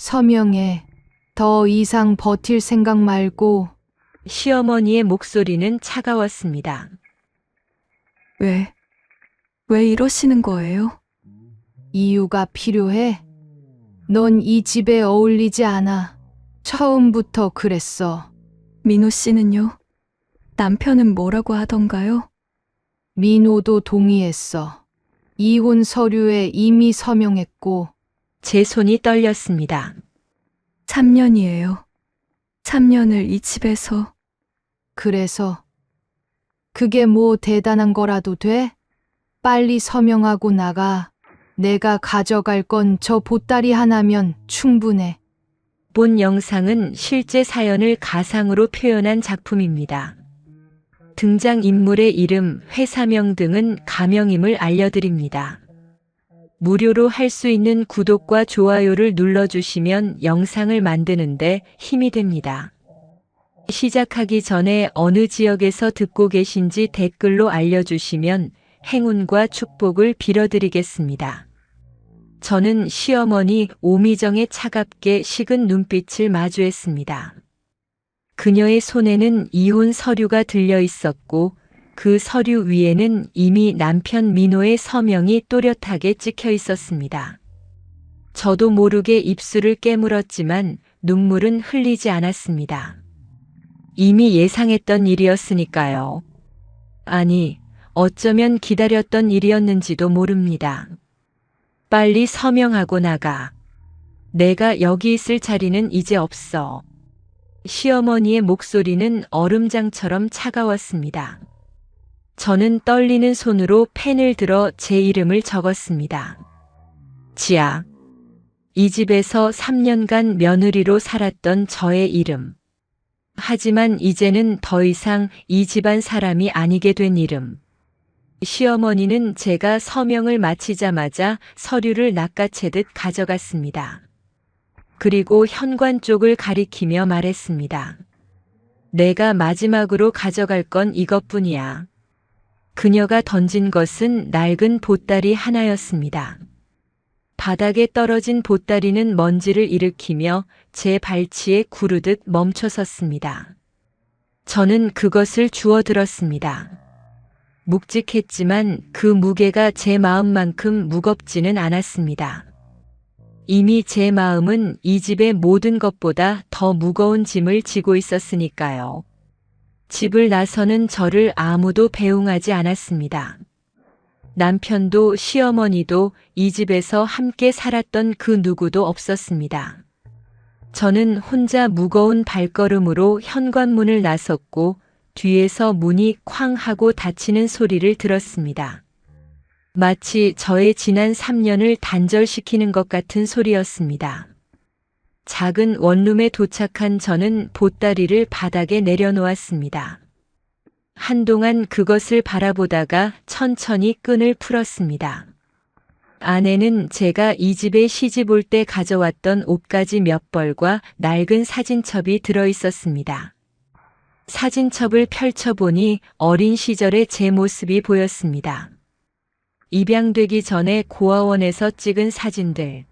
서명해. 더 이상 버틸 생각 말고. 시어머니의 목소리는 차가웠습니다. 왜 이러시는 거예요? 이유가 필요해? 넌 이 집에 어울리지 않아. 처음부터 그랬어. 민호 씨는요? 남편은 뭐라고 하던가요? 민호도 동의했어. 이혼 서류에 이미 서명했고. 제 손이 떨렸습니다. 3년이에요. 3년을 이 집에서. 그래서 그게 뭐 대단한 거라도 돼? 빨리 서명하고 나가. 내가 가져갈 건 저 보따리 하나면 충분해. 본 영상은 실제 사연을 가상으로 표현한 작품입니다. 등장인물의 이름, 회사명 등은 가명임을 알려드립니다. 무료로 할 수 있는 구독과 좋아요를 눌러주시면 영상을 만드는데 힘이 됩니다. 시작하기 전에 어느 지역에서 듣고 계신지 댓글로 알려주시면 행운과 축복을 빌어드리겠습니다. 저는 시어머니 오미정의 차갑게 식은 눈빛을 마주했습니다. 그녀의 손에는 이혼 서류가 들려 있었고 그 서류 위에는 이미 남편 민호의 서명이 또렷하게 찍혀 있었습니다. 저도 모르게 입술을 깨물었지만 눈물은 흘리지 않았습니다. 이미 예상했던 일이었으니까요. 아니, 어쩌면 기다렸던 일이었는지도 모릅니다. 빨리 서명하고 나가. 내가 여기 있을 자리는 이제 없어. 시어머니의 목소리는 얼음장처럼 차가웠습니다. 저는 떨리는 손으로 펜을 들어 제 이름을 적었습니다. 지아. 이 집에서 3년간 며느리로 살았던 저의 이름. 하지만 이제는 더 이상 이 집안 사람이 아니게 된 이름. 시어머니는 제가 서명을 마치자마자 서류를 낚아채듯 가져갔습니다. 그리고 현관 쪽을 가리키며 말했습니다. 내가 마지막으로 가져갈 건 이것뿐이야. 그녀가 던진 것은 낡은 보따리 하나였습니다. 바닥에 떨어진 보따리는 먼지를 일으키며 제 발치에 구르듯 멈춰섰습니다. 저는 그것을 주워들었습니다. 묵직했지만 그 무게가 제 마음만큼 무겁지는 않았습니다. 이미 제 마음은 이 집의 모든 것보다 더 무거운 짐을 지고 있었으니까요. 집을 나서는 저를 아무도 배웅하지 않았습니다. 남편도 시어머니도 이 집에서 함께 살았던 그 누구도 없었습니다. 저는 혼자 무거운 발걸음으로 현관문을 나섰고 뒤에서 문이 쾅 하고 닫히는 소리를 들었습니다. 마치 저의 지난 3년을 단절시키는 것 같은 소리였습니다. 작은 원룸에 도착한 저는 보따리를 바닥에 내려놓았습니다. 한동안 그것을 바라보다가 천천히 끈을 풀었습니다. 안에는 제가 이 집에 시집 올 때 가져왔던 옷가지 몇 벌과 낡은 사진첩이 들어 있었습니다. 사진첩을 펼쳐보니 어린 시절의 제 모습이 보였습니다. 입양되기 전에 고아원에서 찍은 사진들.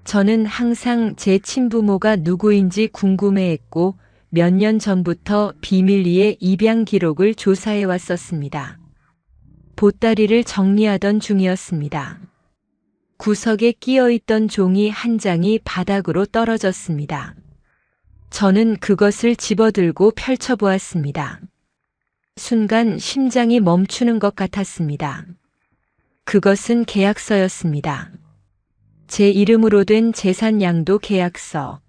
저는 항상 제 친부모가 누구인지 궁금해했고 몇 년 전부터 비밀리에 입양 기록을 조사해 왔었습니다. 보따리를 정리하던 중이었습니다. 구석에 끼어있던 종이 한 장이 바닥으로 떨어졌습니다. 저는 그것을 집어들고 펼쳐보았습니다. 순간 심장이 멈추는 것 같았습니다. 그것은 계약서였습니다. 제 이름으로 된 재산 양도 계약서.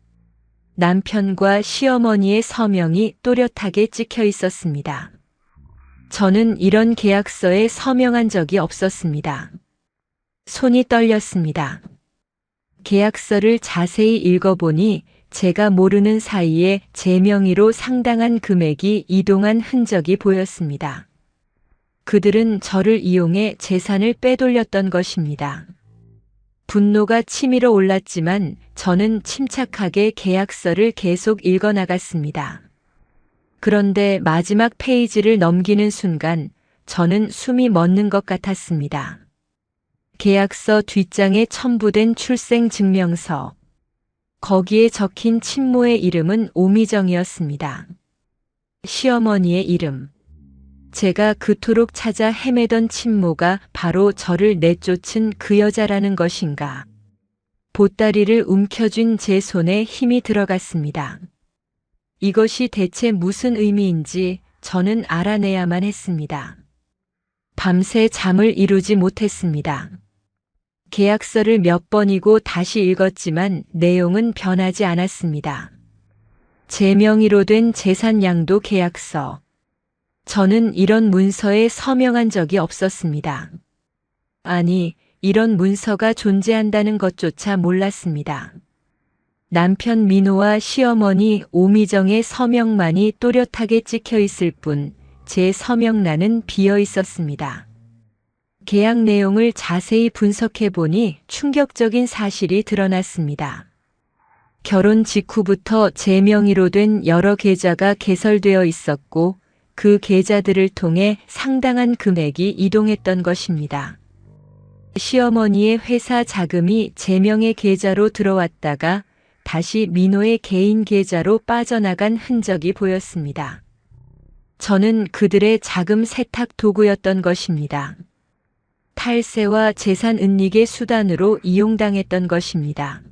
남편과 시어머니의 서명이 또렷하게 찍혀 있었습니다. 저는 이런 계약서에 서명한 적이 없었습니다. 손이 떨렸습니다. 계약서를 자세히 읽어보니 제가 모르는 사이에 제 명의로 상당한 금액이 이동한 흔적이 보였습니다. 그들은 저를 이용해 재산을 빼돌렸던 것입니다. 분노가 치밀어 올랐지만 저는 침착하게 계약서를 계속 읽어나갔습니다. 그런데 마지막 페이지를 넘기는 순간 저는 숨이 멎는 것 같았습니다. 계약서 뒷장에 첨부된 출생증명서. 거기에 적힌 친모의 이름은 오미정이었습니다. 시어머니의 이름. 제가 그토록 찾아 헤매던 친모가 바로 저를 내쫓은 그 여자라는 것인가. 보따리를 움켜쥔 제 손에 힘이 들어갔습니다. 이것이 대체 무슨 의미인지 저는 알아내야만 했습니다. 밤새 잠을 이루지 못했습니다. 계약서를 몇 번이고 다시 읽었지만 내용은 변하지 않았습니다. 제 명의로 된 재산양도 계약서. 저는 이런 문서에 서명한 적이 없었습니다. 아니, 이런 문서가 존재한다는 것조차 몰랐습니다. 남편 민호와 시어머니 오미정의 서명만이 또렷하게 찍혀 있을 뿐 제 서명란은 비어 있었습니다. 계약 내용을 자세히 분석해 보니 충격적인 사실이 드러났습니다. 결혼 직후부터 제 명의로 된 여러 계좌가 개설되어 있었고 그 계좌들을 통해 상당한 금액이 이동했던 것입니다. 시어머니의 회사 자금이 제 명의 계좌로 들어왔다가 다시 민호의 개인 계좌로 빠져나간 흔적이 보였습니다. 저는 그들의 자금 세탁 도구였던 것입니다. 탈세와 재산 은닉의 수단으로 이용당했던 것입니다.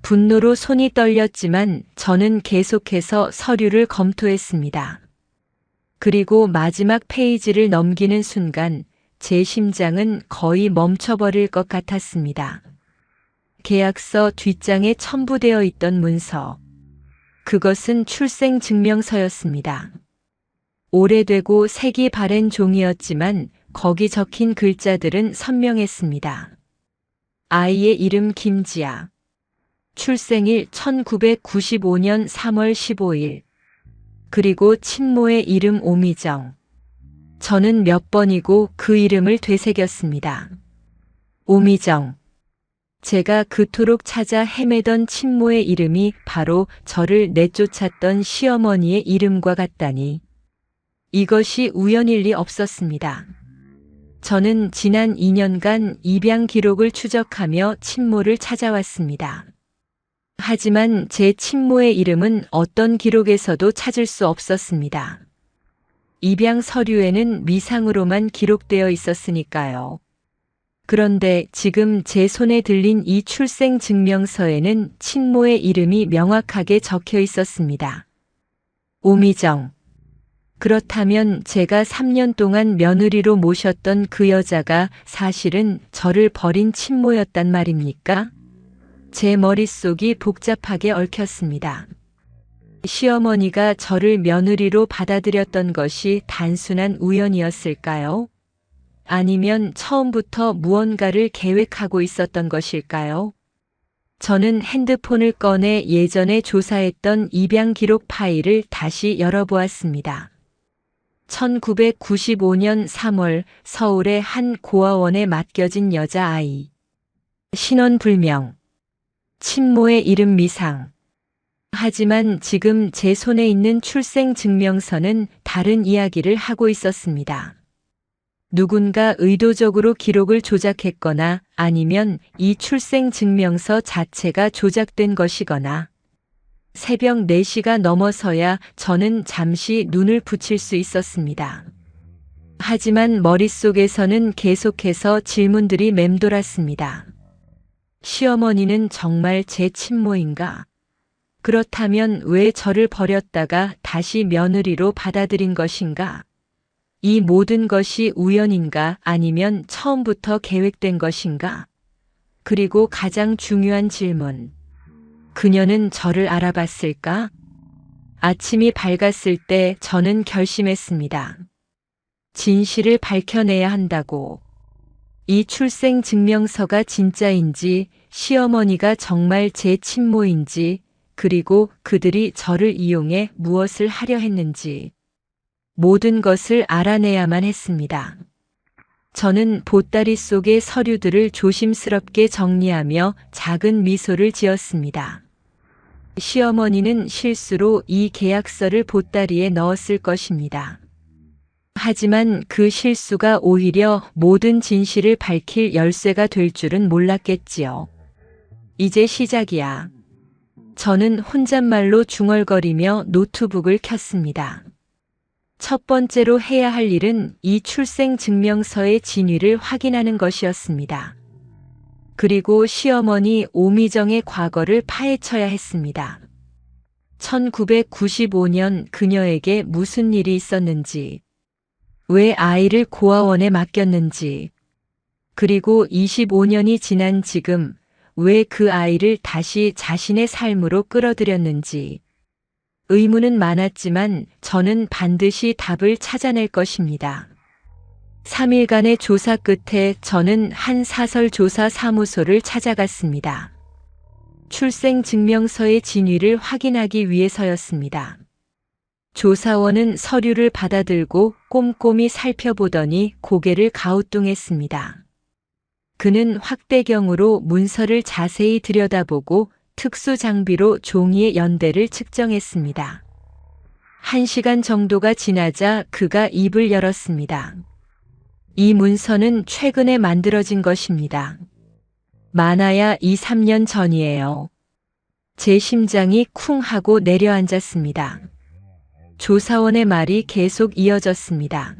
분노로 손이 떨렸지만 저는 계속해서 서류를 검토했습니다. 그리고 마지막 페이지를 넘기는 순간 제 심장은 거의 멈춰버릴 것 같았습니다. 계약서 뒷장에 첨부되어 있던 문서. 그것은 출생증명서였습니다. 오래되고 색이 바랜 종이였지만 거기 적힌 글자들은 선명했습니다. 아이의 이름 김지아. 출생일 1995년 3월 15일. 그리고 친모의 이름 오미정. 저는 몇 번이고 그 이름을 되새겼습니다. 오미정. 제가 그토록 찾아 헤매던 친모의 이름이 바로 저를 내쫓았던 시어머니의 이름과 같다니. 이것이 우연일 리 없었습니다. 저는 지난 2년간 입양 기록을 추적하며 친모를 찾아왔습니다. 하지만 제 친모의 이름은 어떤 기록에서도 찾을 수 없었습니다. 입양 서류에는 미상으로만 기록되어 있었으니까요. 그런데 지금 제 손에 들린 이 출생증명서에는 친모의 이름이 명확하게 적혀 있었습니다. 오미정. 그렇다면 제가 3년 동안 며느리로 모셨던 그 여자가 사실은 저를 버린 친모였단 말입니까? 제 머릿속이 복잡하게 얽혔습니다. 시어머니가 저를 며느리로 받아들였던 것이 단순한 우연이었을까요? 아니면 처음부터 무언가를 계획하고 있었던 것일까요? 저는 핸드폰을 꺼내 예전에 조사했던 입양 기록 파일을 다시 열어보았습니다. 1995년 3월 서울의 한 고아원에 맡겨진 여자아이. 신원불명. 친모의 이름 미상. 하지만 지금 제 손에 있는 출생증명서는 다른 이야기를 하고 있었습니다. 누군가 의도적으로 기록을 조작했거나 아니면 이 출생증명서 자체가 조작된 것이거나 새벽 4시가 넘어서야 저는 잠시 눈을 붙일 수 있었습니다. 하지만 머릿속에서는 계속해서 질문들이 맴돌았습니다. 시어머니는 정말 제 친모인가? 그렇다면 왜 저를 버렸다가 다시 며느리로 받아들인 것인가? 이 모든 것이 우연인가 아니면 처음부터 계획된 것인가? 그리고 가장 중요한 질문. 그녀는 저를 알아봤을까? 아침이 밝았을 때 저는 결심했습니다. 진실을 밝혀내야 한다고. 이 출생증명서가 진짜인지, 시어머니가 정말 제 친모인지, 그리고 그들이 저를 이용해 무엇을 하려 했는지. 모든 것을 알아내야만 했습니다. 저는 보따리 속의 서류들을 조심스럽게 정리하며 작은 미소를 지었습니다. 시어머니는 실수로 이 계약서를 보따리에 넣었을 것입니다. 하지만 그 실수가 오히려 모든 진실을 밝힐 열쇠가 될 줄은 몰랐겠지요. 이제 시작이야. 저는 혼잣말로 중얼거리며 노트북을 켰습니다. 첫 번째로 해야 할 일은 이 출생증명서의 진위를 확인하는 것이었습니다. 그리고 시어머니 오미정의 과거를 파헤쳐야 했습니다. 1995년 그녀에게 무슨 일이 있었는지, 왜 아이를 고아원에 맡겼는지, 그리고 25년이 지난 지금 왜 그 아이를 다시 자신의 삶으로 끌어들였는지. 의문은 많았지만 저는 반드시 답을 찾아낼 것입니다. 3일간의 조사 끝에 저는 한 사설조사 사무소를 찾아갔습니다. 출생증명서의 진위를 확인하기 위해서였습니다. 조사원은 서류를 받아들고 꼼꼼히 살펴보더니 고개를 가우뚱했습니다. 그는 확대경으로 문서를 자세히 들여다보고 특수 장비로 종이의 연대를 측정했습니다. 1시간 정도가 지나자 그가 입을 열었습니다. 이 문서는 최근에 만들어진 것입니다. 많아야 2, 3년 전이에요. 제 심장이 쿵 하고 내려앉았습니다. 조사원의 말이 계속 이어졌습니다.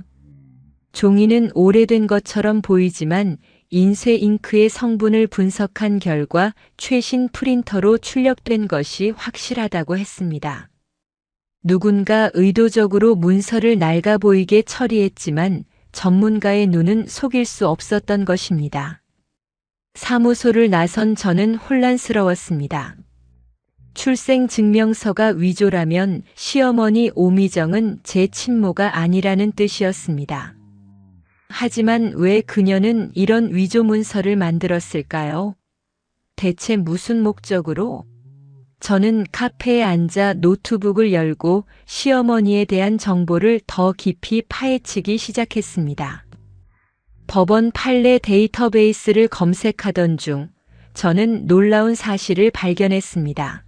종이는 오래된 것처럼 보이지만 인쇄 잉크의 성분을 분석한 결과 최신 프린터로 출력된 것이 확실하다고 했습니다. 누군가 의도적으로 문서를 낡아 보이게 처리했지만 전문가의 눈은 속일 수 없었던 것입니다. 사무소를 나선 저는 혼란스러웠습니다. 출생증명서가 위조라면 시어머니 오미정은 제 친모가 아니라는 뜻이었습니다. 하지만 왜 그녀는 이런 위조 문서를 만들었을까요? 대체 무슨 목적으로? 저는 카페에 앉아 노트북을 열고 시어머니에 대한 정보를 더 깊이 파헤치기 시작했습니다. 법원 판례 데이터베이스를 검색하던 중 저는 놀라운 사실을 발견했습니다.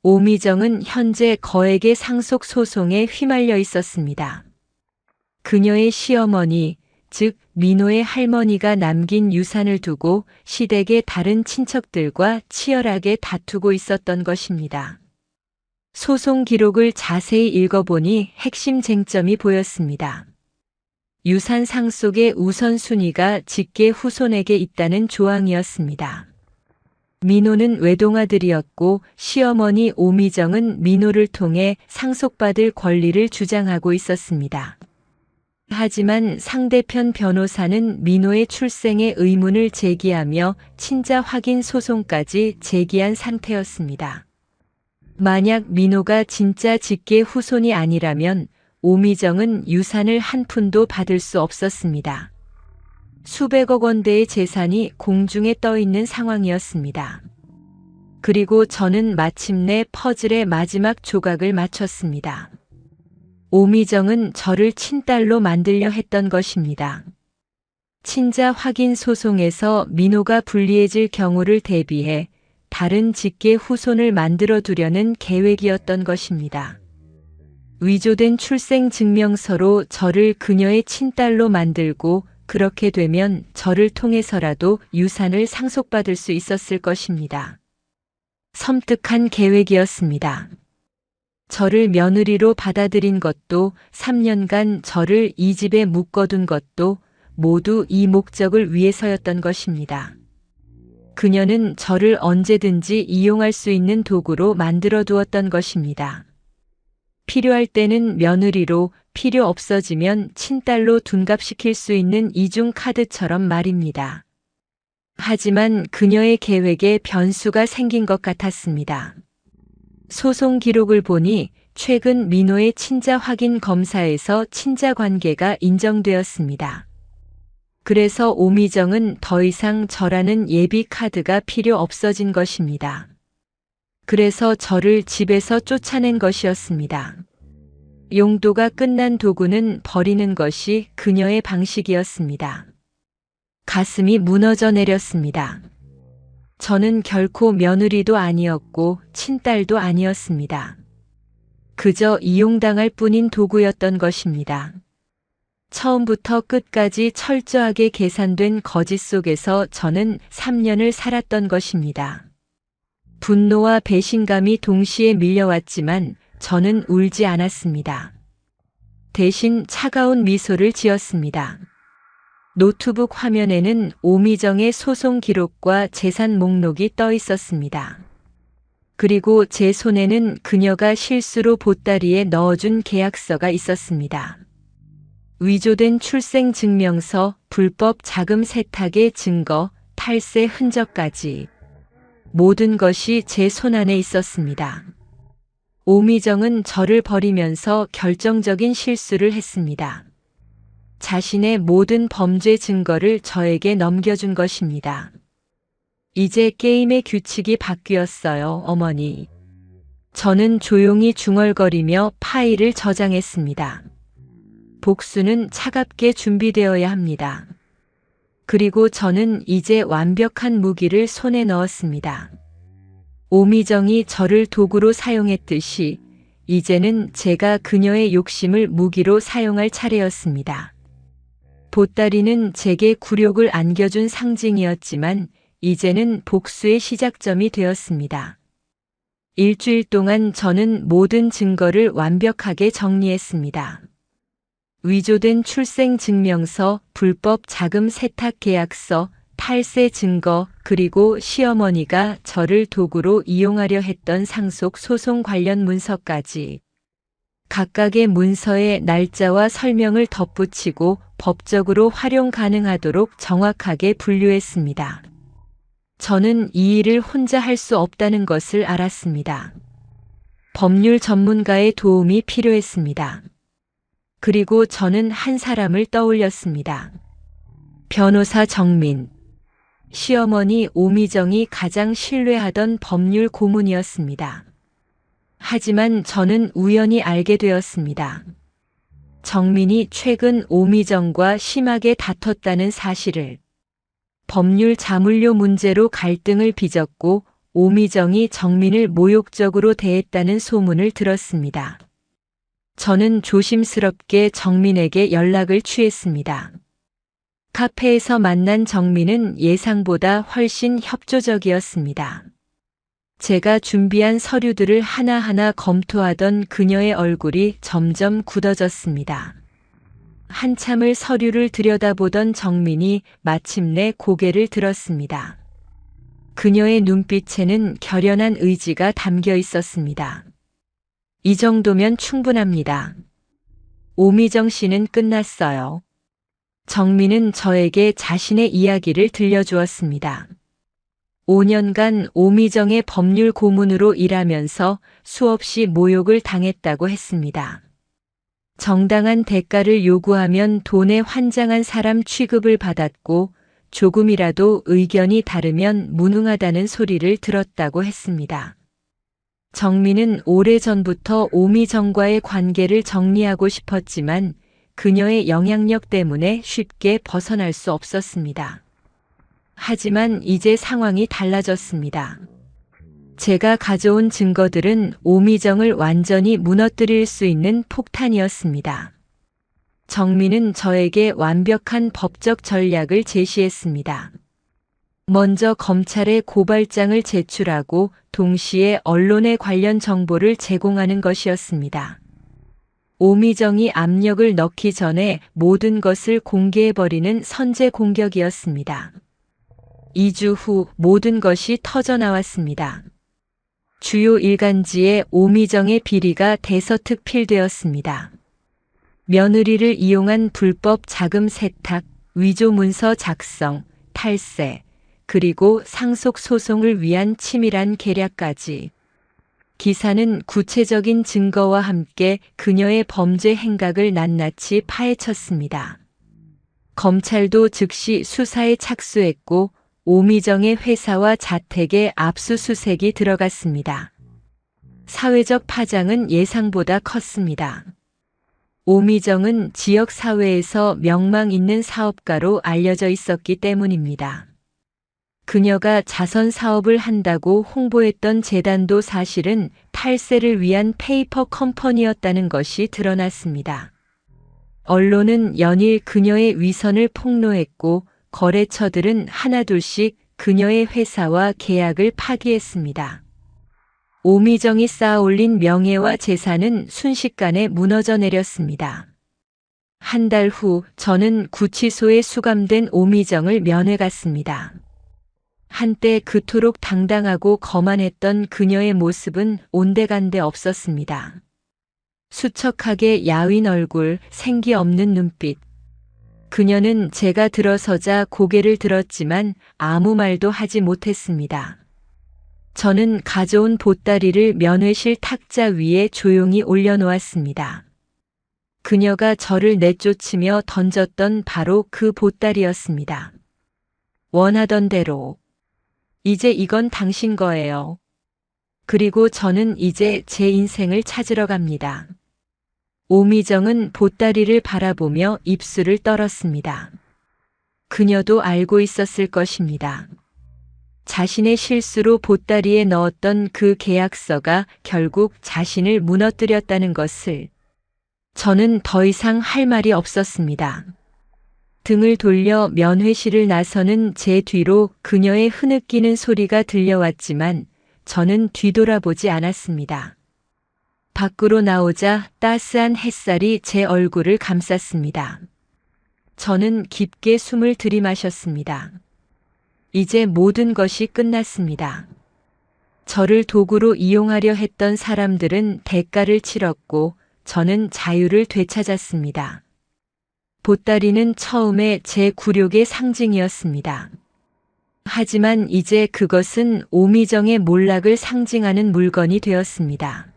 오미정은 현재 거액의 상속 소송에 휘말려 있었습니다. 그녀의 시어머니, 즉 민호의 할머니가 남긴 유산을 두고 시댁의 다른 친척들과 치열하게 다투고 있었던 것입니다. 소송 기록을 자세히 읽어보니 핵심 쟁점이 보였습니다. 유산 상속의 우선순위가 직계 후손에게 있다는 조항이었습니다. 민호는 외동아들이었고 시어머니 오미정은 민호를 통해 상속받을 권리를 주장하고 있었습니다. 하지만 상대편 변호사는 민호의 출생에 의문을 제기하며 친자 확인 소송까지 제기한 상태였습니다. 만약 민호가 진짜 직계 후손이 아니라면 오미정은 유산을 한 푼도 받을 수 없었습니다. 수백억 원대의 재산이 공중에 떠 있는 상황이었습니다. 그리고 저는 마침내 퍼즐의 마지막 조각을 맞췄습니다. 오미정은 저를 친딸로 만들려 했던 것입니다. 친자 확인 소송에서 민호가 불리해질 경우를 대비해 다른 직계 후손을 만들어 두려는 계획이었던 것입니다. 위조된 출생증명서로 저를 그녀의 친딸로 만들고 그렇게 되면 저를 통해서라도 유산을 상속받을 수 있었을 것입니다. 섬뜩한 계획이었습니다. 저를 며느리로 받아들인 것도 3년간 저를 이 집에 묶어둔 것도 모두 이 목적을 위해서였던 것입니다. 그녀는 저를 언제든지 이용할 수 있는 도구로 만들어 두었던 것입니다. 필요할 때는 며느리로, 필요 없어지면 친딸로 둔갑시킬 수 있는 이중 카드처럼 말입니다. 하지만 그녀의 계획에 변수가 생긴 것 같았습니다. 소송 기록을 보니 최근 민호의 친자 확인 검사에서 친자 관계가 인정되었습니다. 그래서 오미정은 더 이상 저라는 예비 카드가 필요 없어진 것입니다. 그래서 저를 집에서 쫓아낸 것이었습니다. 용도가 끝난 도구는 버리는 것이 그녀의 방식이었습니다. 가슴이 무너져 내렸습니다. 저는 결코 며느리도 아니었고 친딸도 아니었습니다. 그저 이용당할 뿐인 도구였던 것입니다. 처음부터 끝까지 철저하게 계산된 거짓 속에서 저는 3년을 살았던 것입니다. 분노와 배신감이 동시에 밀려왔지만 저는 울지 않았습니다. 대신 차가운 미소를 지었습니다. 노트북 화면에는 오미정의 소송 기록과 재산 목록이 떠 있었습니다. 그리고 제 손에는 그녀가 실수로 보따리에 넣어준 계약서가 있었습니다. 위조된 출생증명서, 불법 자금 세탁의 증거, 탈세 흔적까지 모든 것이 제 손안에 있었습니다. 오미정은 저를 버리면서 결정적인 실수를 했습니다. 자신의 모든 범죄 증거를 저에게 넘겨준 것입니다. 이제 게임의 규칙이 바뀌었어요, 어머니. 저는 조용히 중얼거리며 파일을 저장했습니다. 복수는 차갑게 준비되어야 합니다. 그리고 저는 이제 완벽한 무기를 손에 넣었습니다. 오미정이 저를 도구로 사용했듯이 이제는 제가 그녀의 욕심을 무기로 사용할 차례였습니다. 보따리는 제게 굴욕을 안겨준 상징이었지만 이제는 복수의 시작점이 되었습니다. 일주일 동안 저는 모든 증거를 완벽하게 정리했습니다. 위조된 출생증명서, 불법 자금 세탁 계약서, 탈세 증거, 그리고 시어머니가 저를 도구로 이용하려 했던 상속 소송 관련 문서까지. 각각의 문서에 날짜와 설명을 덧붙이고 법적으로 활용 가능하도록 정확하게 분류했습니다. 저는 이 일을 혼자 할 수 없다는 것을 알았습니다. 법률 전문가의 도움이 필요했습니다. 그리고 저는 한 사람을 떠올렸습니다. 변호사 정민. 시어머니 오미정이 가장 신뢰하던 법률 고문이었습니다. 하지만 저는 우연히 알게 되었습니다. 정민이 최근 오미정과 심하게 다퉜다는 사실을. 법률 자문료 문제로 갈등을 빚었고 오미정이 정민을 모욕적으로 대했다는 소문을 들었습니다. 저는 조심스럽게 정민에게 연락을 취했습니다. 카페에서 만난 정민은 예상보다 훨씬 협조적이었습니다. 제가 준비한 서류들을 하나하나 검토하던 그녀의 얼굴이 점점 굳어졌습니다. 한참을 서류를 들여다보던 정민이 마침내 고개를 들었습니다. 그녀의 눈빛에는 결연한 의지가 담겨 있었습니다. 이 정도면 충분합니다. 오미정 씨는 끝났어요. 정민은 저에게 자신의 이야기를 들려주었습니다. 5년간 오미정의 법률 고문으로 일하면서 수없이 모욕을 당했다고 했습니다. 정당한 대가를 요구하면 돈에 환장한 사람 취급을 받았고 조금이라도 의견이 다르면 무능하다는 소리를 들었다고 했습니다. 정민은 오래전부터 오미정과의 관계를 정리하고 싶었지만 그녀의 영향력 때문에 쉽게 벗어날 수 없었습니다. 하지만 이제 상황이 달라졌습니다. 제가 가져온 증거들은 오미정을 완전히 무너뜨릴 수 있는 폭탄이었습니다. 정민은 저에게 완벽한 법적 전략을 제시했습니다. 먼저 검찰에 고발장을 제출하고 동시에 언론에 관련 정보를 제공하는 것이었습니다. 오미정이 압력을 넣기 전에 모든 것을 공개해버리는 선제 공격이었습니다. 2주 후 모든 것이 터져나왔습니다. 주요 일간지에 오미정의 비리가 대서특필되었습니다. 며느리를 이용한 불법 자금 세탁, 위조 문서 작성, 탈세, 그리고 상속 소송을 위한 치밀한 계략까지. 기사는 구체적인 증거와 함께 그녀의 범죄 행각을 낱낱이 파헤쳤습니다. 검찰도 즉시 수사에 착수했고 오미정의 회사와 자택에 압수수색이 들어갔습니다. 사회적 파장은 예상보다 컸습니다. 오미정은 지역 사회에서 명망 있는 사업가로 알려져 있었기 때문입니다. 그녀가 자선 사업을 한다고 홍보했던 재단도 사실은 탈세를 위한 페이퍼 컴퍼니였다는 것이 드러났습니다. 언론은 연일 그녀의 위선을 폭로했고 거래처들은 하나둘씩 그녀의 회사와 계약을 파기했습니다. 오미정이 쌓아올린 명예와 재산은 순식간에 무너져 내렸습니다. 한 달 후 저는 구치소에 수감된 오미정을 면회 갔습니다. 한때 그토록 당당하고 거만했던 그녀의 모습은 온데간데 없었습니다. 수척하게 야윈 얼굴, 생기 없는 눈빛. 그녀는 제가 들어서자 고개를 들었지만 아무 말도 하지 못했습니다. 저는 가져온 보따리를 면회실 탁자 위에 조용히 올려놓았습니다. 그녀가 저를 내쫓으며 던졌던 바로 그 보따리였습니다. 원하던 대로. 이제 이건 당신 거예요. 그리고 저는 이제 제 인생을 찾으러 갑니다. 오미정은 보따리를 바라보며 입술을 떨었습니다. 그녀도 알고 있었을 것입니다. 자신의 실수로 보따리에 넣었던 그 계약서가 결국 자신을 무너뜨렸다는 것을. 저는 더 이상 할 말이 없었습니다. 등을 돌려 면회실을 나서는 제 뒤로 그녀의 흐느끼는 소리가 들려왔지만 저는 뒤돌아보지 않았습니다. 밖으로 나오자 따스한 햇살이 제 얼굴을 감쌌습니다. 저는 깊게 숨을 들이마셨습니다. 이제 모든 것이 끝났습니다. 저를 도구로 이용하려 했던 사람들은 대가를 치렀고 저는 자유를 되찾았습니다. 보따리는 처음에 제 굴욕의 상징이었습니다. 하지만 이제 그것은 오미정의 몰락을 상징하는 물건이 되었습니다.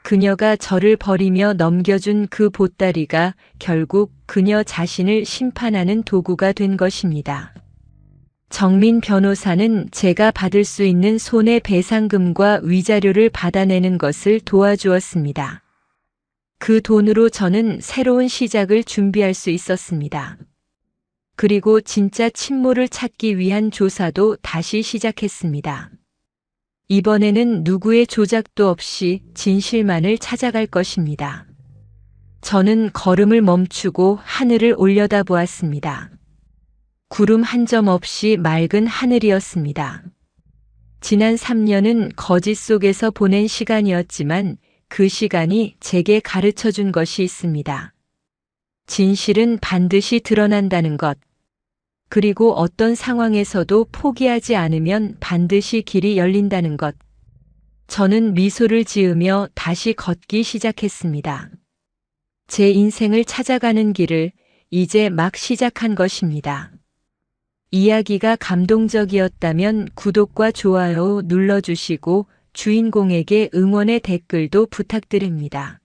그녀가 저를 버리며 넘겨준 그 보따리가 결국 그녀 자신을 심판하는 도구가 된 것입니다. 정민 변호사는 제가 받을 수 있는 손해배상금과 위자료를 받아내는 것을 도와주었습니다. 그 돈으로 저는 새로운 시작을 준비할 수 있었습니다. 그리고 진짜 친모를 찾기 위한 조사도 다시 시작했습니다. 이번에는 누구의 조작도 없이 진실만을 찾아갈 것입니다. 저는 걸음을 멈추고 하늘을 올려다보았습니다. 구름 한 점 없이 맑은 하늘이었습니다. 지난 3년은 거짓 속에서 보낸 시간이었지만 그 시간이 제게 가르쳐 준 것이 있습니다. 진실은 반드시 드러난다는 것. 그리고 어떤 상황에서도 포기하지 않으면 반드시 길이 열린다는 것. 저는 미소를 지으며 다시 걷기 시작했습니다. 제 인생을 찾아가는 길을 이제 막 시작한 것입니다. 이야기가 감동적이었다면 구독과 좋아요 눌러주시고 주인공에게 응원의 댓글도 부탁드립니다.